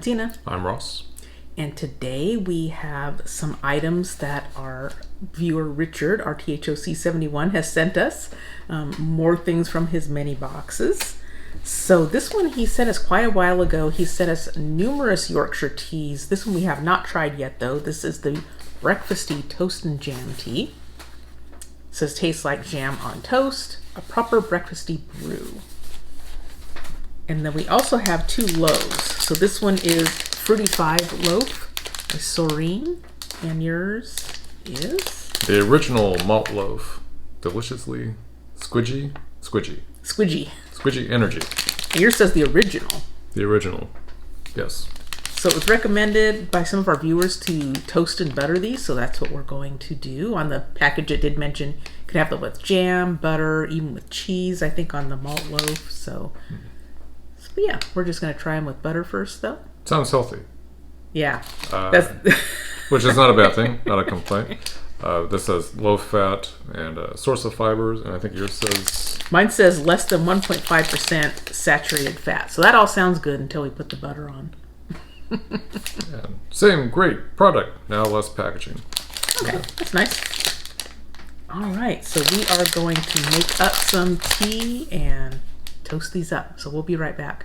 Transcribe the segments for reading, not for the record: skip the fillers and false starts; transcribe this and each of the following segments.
Tina. I'm Ross. And today we have some items that our viewer Richard, RTHOC71, has sent us. More things from his many boxes. So this one he sent us quite a while ago. He sent us numerous Yorkshire teas. This one we have not tried yet though. This is the Breakfasty Toast and Jam Tea. It says tastes like jam on toast. A proper breakfasty brew. And then we also have two loaves. So this one is Fruity 5 loaf by Soreen. And yours is? The original malt loaf. Deliciously squidgy energy. And yours says the original. The original. Yes. So it was recommended by some of our viewers to toast and butter these. So that's what we're going to do. On the package it did mention you could have them with jam, butter, even with cheese, I think, on the malt loaf. So yeah, we're just going to try them with butter first, though. Sounds healthy. Yeah. Which is not a bad thing, not a complaint. This says low fat and source of fibers, and I think yours says... Mine says less than 1.5% saturated fat. So that all sounds good until we put the butter on. And same great product, now less packaging. Okay, that's nice. All right, so we are going to make up some tea and toast these up. So we'll be right back.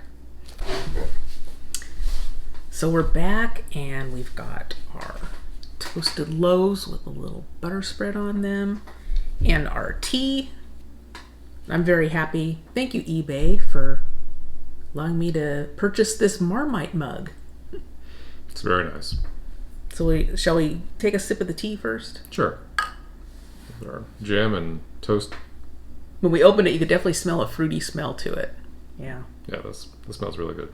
So we're back and we've got our toasted loaves with a little butter spread on them and our tea. I'm very happy. Thank you, eBay, for allowing me to purchase this Marmite mug. It's very nice. So shall we take a sip of the tea first? Sure. Our jam and toast. When we opened it, you could definitely smell a fruity smell to it. Yeah. Yeah, this smells really good.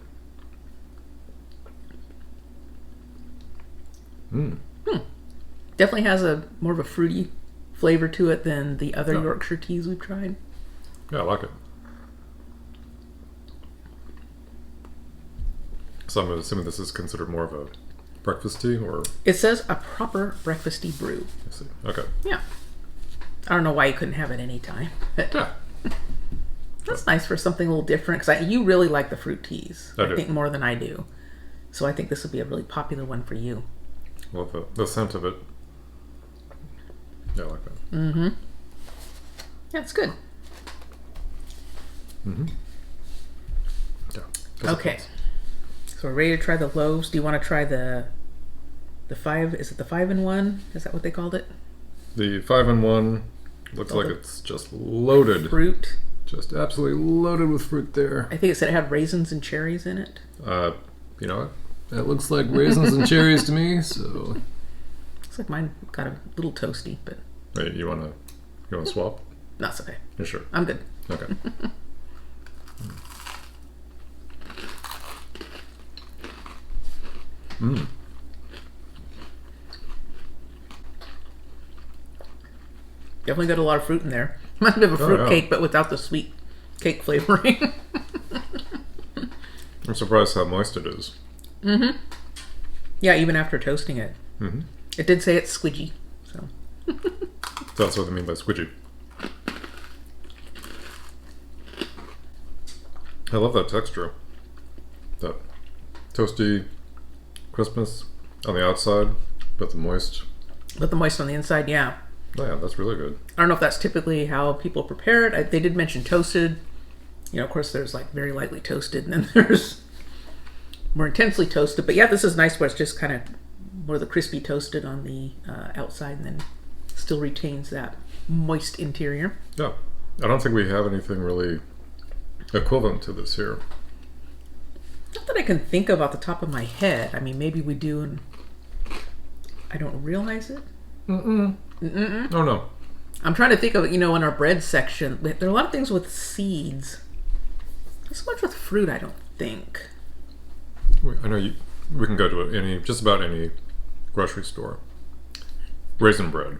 Definitely has more of a fruity flavor to it than the other Yorkshire teas we've tried. Yeah, I like it. So I'm assuming this is considered more of a breakfast tea, or? It says a proper breakfasty brew. I see. Okay. Yeah. I don't know why you couldn't have it any time. But yeah. That's nice for something a little different, because you really like the fruit teas. I do. Think more than I do. So I think this would be a really popular one for you. Love the scent of it. Yeah, I like that. Mm-hmm. Yeah, it's good. Mm-hmm. Yeah. Okay. So we're ready to try the loaves. Do you want to try the 5? Is it the 5-in-1? Is that what they called it? The 5-in-1 looks like it's just loaded. Fruit. Just absolutely loaded with fruit there. I think it said it had raisins and cherries in it. You know what? That looks like raisins and cherries to me, so... Looks like mine got a little toasty, but... Wait, you wanna swap? No, it's okay. You're sure? I'm good. Okay. Definitely got a lot of fruit in there. Reminds me of a fruit cake, but without the sweet cake flavoring. I'm surprised how moist it is. Mm-hmm. Yeah, even after toasting it. Mm-hmm. It did say it's squidgy, so. That's what I mean by squidgy. I love that texture. That toasty crispness on the outside, but the moist. But the moist on the inside, yeah. Oh yeah, that's really good. I don't know if that's typically how people prepare it. They did mention toasted. You know, of course, there's like very lightly toasted, and then there's more intensely toasted. But yeah, this is nice where it's just kind of more the crispy toasted on the outside, and then still retains that moist interior. Yeah, I don't think we have anything really equivalent to this here. Not that I can think of off the top of my head. I mean, maybe we do, and I don't realize it. Mm-mm. Oh no. I'm trying to think of it, in our bread section. There are a lot of things with seeds. Not so much with fruit, I don't think. I know we can go to just about any grocery store. Raisin bread.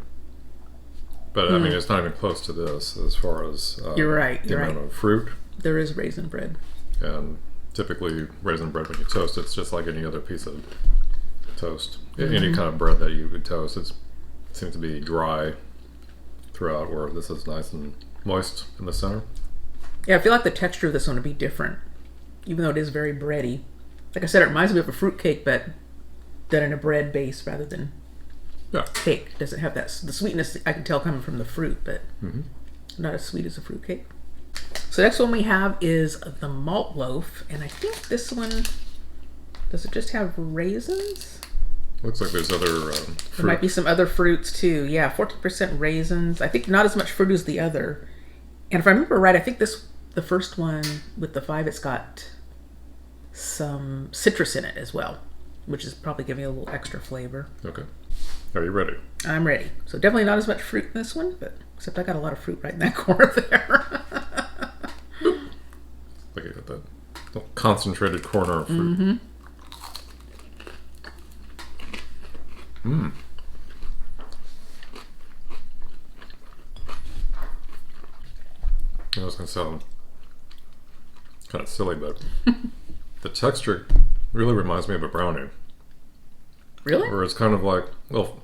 But I mean, it's not even close to this as far as you're right. the amount of fruit. There is raisin bread. And typically raisin bread, when you toast, it's just like any other piece of toast. Any kind of bread that you would toast, it seems to be dry throughout, where this is nice and moist in the center. Yeah, I feel like the texture of this one would be different. Even though it is very bready, Like I said, it reminds me of a fruit cake, but done in a bread base rather than cake. It doesn't have the sweetness I can tell coming from the fruit, but not as sweet as a fruit cake. So the next one we have is the malt loaf, and I think this one, does it just have raisins? Looks like there's other fruit. There might be some other fruits too. Yeah, 14% raisins. I think not as much fruit as the other. And if I remember right, I think the first one with the 5, it's got some citrus in it as well, which is probably giving it a little extra flavor. Okay. Are you ready? I'm ready. So definitely not as much fruit in this one, but except I got a lot of fruit right in that corner there. Look at that little concentrated corner of fruit. I was going to sound kind of silly, but the texture really reminds me of a brownie. Really? Or it's kind of like, well,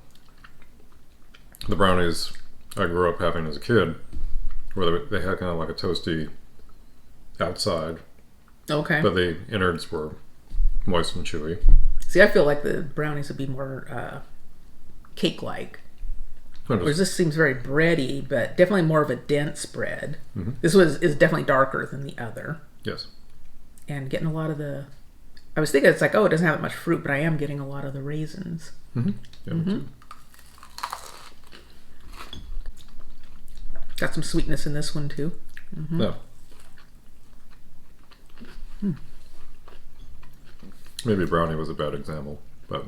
the brownies I grew up having as a kid, where they had kind of like a toasty outside, Okay. but the innards were moist and chewy. See, I feel like the brownies would be more cake-like. Whereas this seems very bready, but definitely more of a dense bread. This is definitely darker than the other. Yes. And getting a lot of the... I was thinking it's like, oh, it doesn't have that much fruit, but I am getting a lot of the raisins. Yeah, me too. Got some sweetness in this one too. Yeah. Maybe brownie was a bad example, but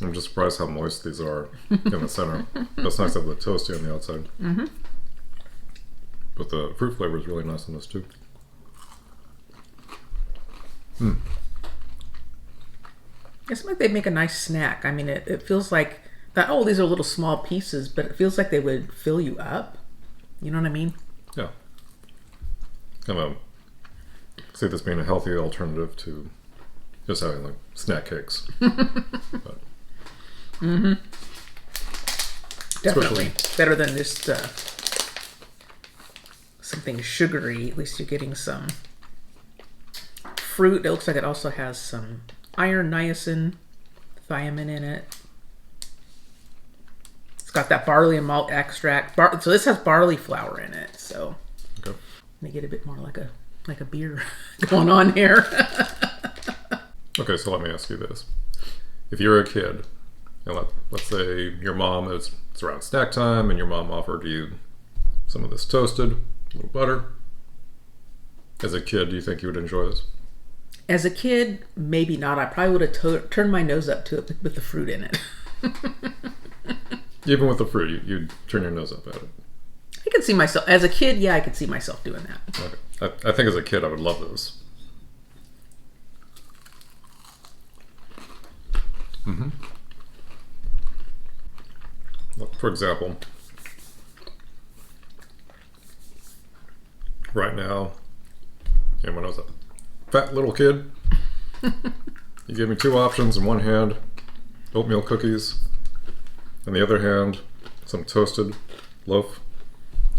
I'm just surprised how moist these are in the center. That's nice to have the toasty on the outside. But the fruit flavor is really nice in this too. It seems like they'd make a nice snack. I mean, it feels like that. Oh, these are little small pieces, but it feels like they would fill you up. You know what I mean? Yeah. Kind of see this being a healthy alternative to just having like snack cakes. But, Definitely better than just something sugary. At least you're getting some fruit. It looks like it also has some iron, niacin, thiamine in it. It's got that barley and malt extract. So this has barley flour in it. So okay. They get a bit more like a beer going on here. Okay, so let me ask you this: if you're a kid, and let's say your mom it's around snack time, and your mom offered you some of this toasted, a little butter. As a kid, do you think you would enjoy this? As a kid, maybe not. I probably would have turned my nose up to it with the fruit in it. Even with the fruit, you'd turn your nose up at it. I could see myself, as a kid, yeah, I could see myself doing that. Okay. I think as a kid, I would love this. Look, for example, right now, and when I was a fat little kid, you gave me 2 options. In one hand, oatmeal cookies. In the other hand, some toasted loaf.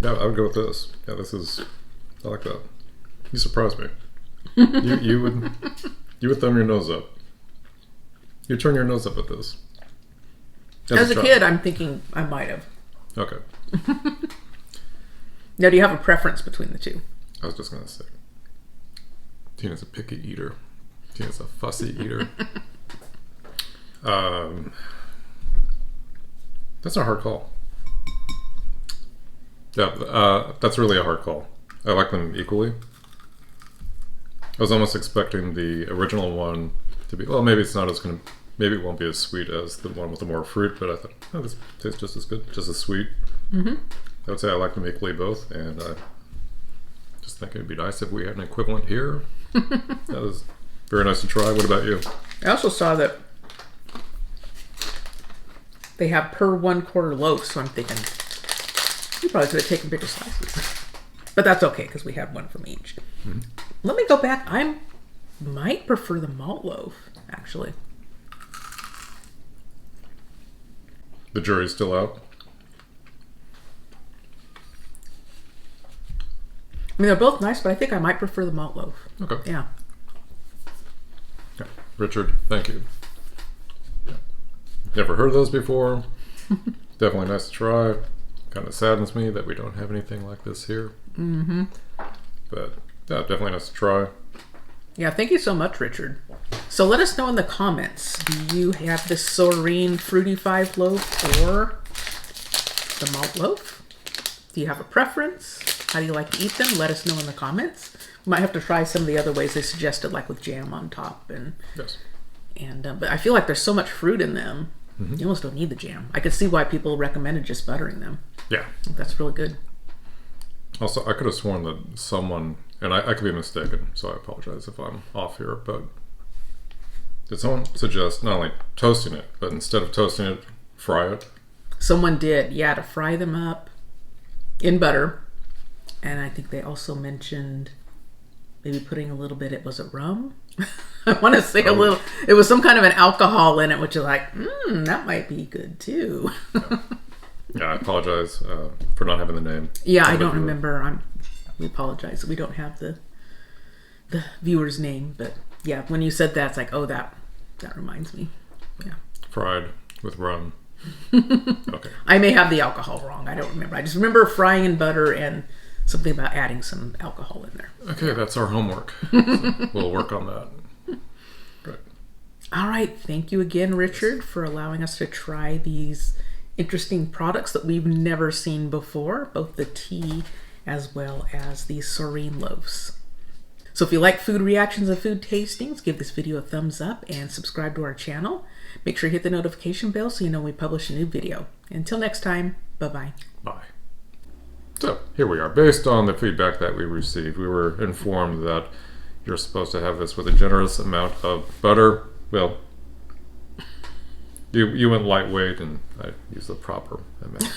Yeah, I would go with this. Yeah, I like that. You surprised me. You would thumb your nose up. You turn your nose up at this. As a kid, I'm thinking I might have. Okay. Now, do you have a preference between the two? I was just going to say, Tina's a picky eater. Tina's a fussy eater. That's a hard call. Yeah, that's really a hard call. I like them equally. I was almost expecting the original one to be, well, maybe it won't be as sweet as the one with the more fruit, but I thought, oh, this tastes just as good, just as sweet. I would say I like them equally both, and I just think it'd be nice if we had an equivalent here. That was very nice to try. What about you? I also saw that they have per 1/4 loaf, so I'm thinking you probably could have taken bigger slices. But that's okay, because we have one from each. Let me go back. I might prefer the malt loaf, actually. The jury's still out. I mean, they're both nice, but I think I might prefer the malt loaf. Okay. Yeah. Richard, thank you. Never heard of those before. Definitely nice to try. Kind of saddens me that we don't have anything like this here. Mm-hmm. But yeah, definitely nice to try. Yeah, thank you so much, Richard. So let us know in the comments. Do you have the Soreen Fruity 5 loaf or the malt loaf? Do you have a preference? How do you like to eat them? Let us know in the comments. We might have to try some of the other ways they suggested, like with jam on top. Yes. But I feel like there's so much fruit in them. Mm-hmm. You almost don't need the jam. I could see why people recommended just buttering them. Yeah. That's really good. Also, I could have sworn that someone, and I could be mistaken, so I apologize if I'm off here, but did someone suggest not only toasting it, but instead of toasting it, fry it? Someone did, yeah, to fry them up in butter. And I think they also mentioned maybe putting a little bit, it was a rum? I want to say a little, it was some kind of an alcohol in it, which is like, that might be good too. Yeah, I apologize for not having the name. Yeah, I don't remember. We apologize. We don't have the viewer's name, but yeah, when you said that, it's like, oh, that reminds me. Yeah. Fried with rum. Okay. I may have the alcohol wrong. I don't remember. I just remember frying in butter and something about adding some alcohol in there. Okay, that's our homework. So we'll work on that. Great. All right. Thank you again, Richard, for allowing us to try these interesting products that we've never seen before, both the tea as well as the Soreen Loaves. So if you like food reactions and food tastings, give this video a thumbs up and subscribe to our channel. Make sure you hit the notification bell so you know when we publish a new video. Until next time, bye-bye. Bye. So here we are. Based on the feedback that we received, we were informed that you're supposed to have this with a generous amount of butter. Well, you went lightweight, and I used the proper amount.